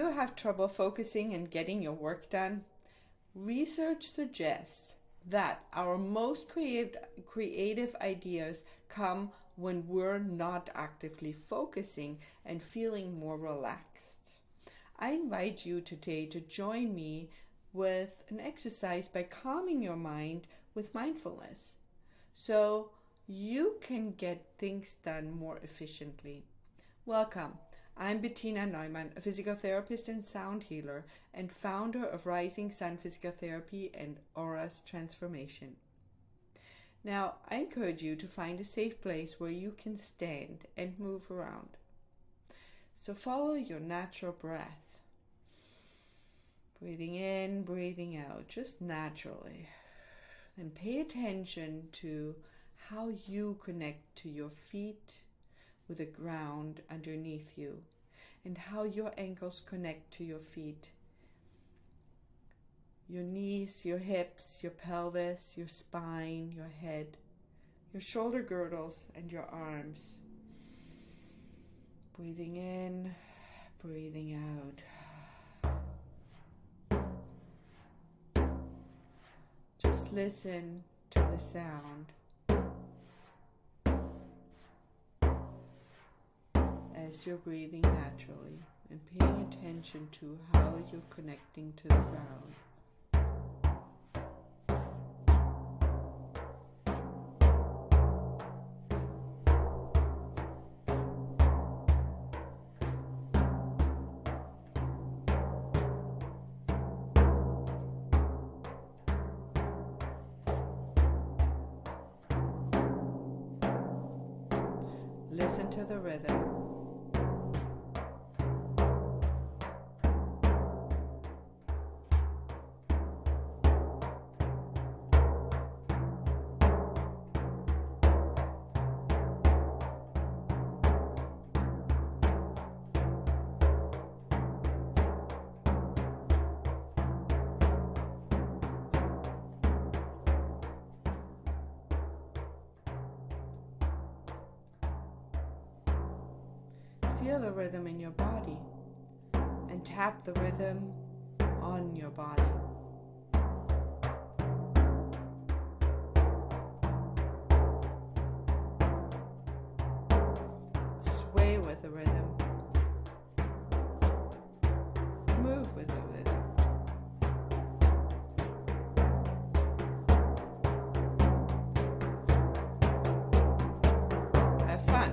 you have trouble focusing and getting your work done? Research suggests that our most creative ideas come when we're not actively focusing and feeling more relaxed. I invite you today to join me with an exercise by calming your mind with mindfulness so you can get things done more efficiently. Welcome. I'm Bettina Neumann, a physical therapist and sound healer and founder of Rising Sun Physical Therapy and Auras Transformation. Now, I encourage you to find a safe place where you can stand and move around. So follow your natural breath. Breathing in, breathing out, just naturally. And pay attention to how you connect to your feet with the ground underneath you, and how your ankles connect to your feet, your knees, your hips, your pelvis, your spine, your head, your shoulder girdles, and your arms. Breathing in, breathing out. Just listen to the sound as you're breathing naturally and paying attention to how you're connecting to the ground. Listen to the rhythm. Feel the rhythm in your body and tap the rhythm on your body. Sway with the rhythm. Move with the rhythm. Have fun.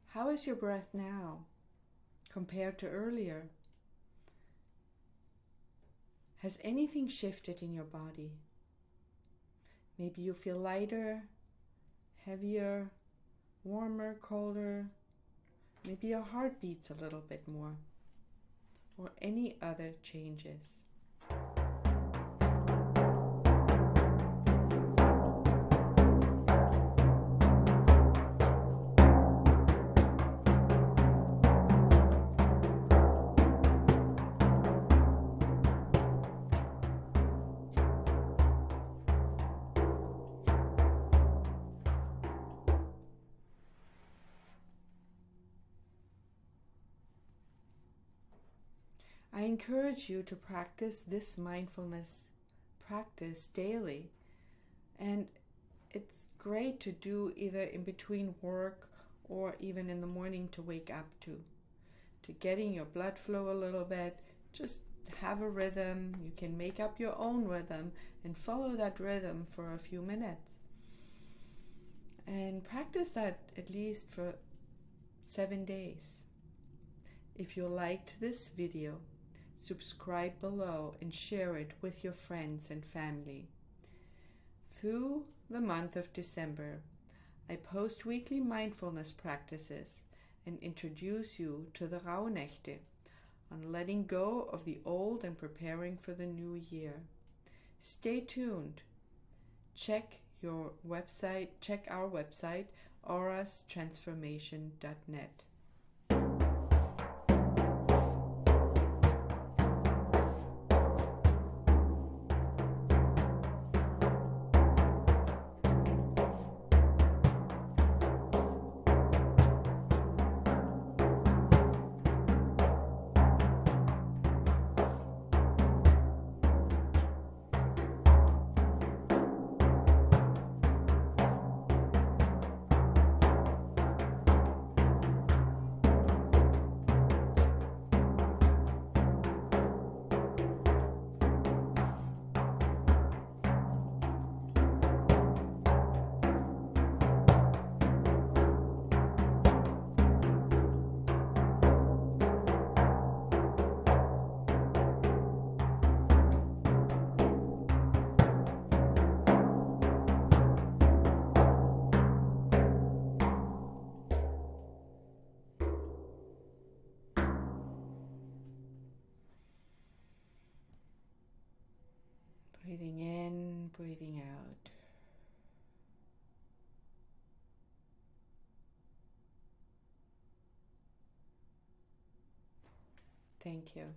How is your breath now compared to earlier? Has anything shifted in your body? Maybe you feel lighter, heavier, warmer, colder. Maybe your heart beats a little bit more, or any other changes. I encourage you to practice this mindfulness practice daily. And it's great to do either in between work or even in the morning to wake up to getting your blood flow a little bit. Just have a rhythm. You can make up your own rhythm and follow that rhythm for a few minutes. And practice that at least for 7 days. If you liked this video, subscribe below and share it with your friends and family. Through the month of December, I post weekly mindfulness practices and introduce you to the Rauhnächte on letting go of the old and preparing for the new year. Stay tuned. Check our website, aurustransformation.net. Breathing in, breathing out. Thank you.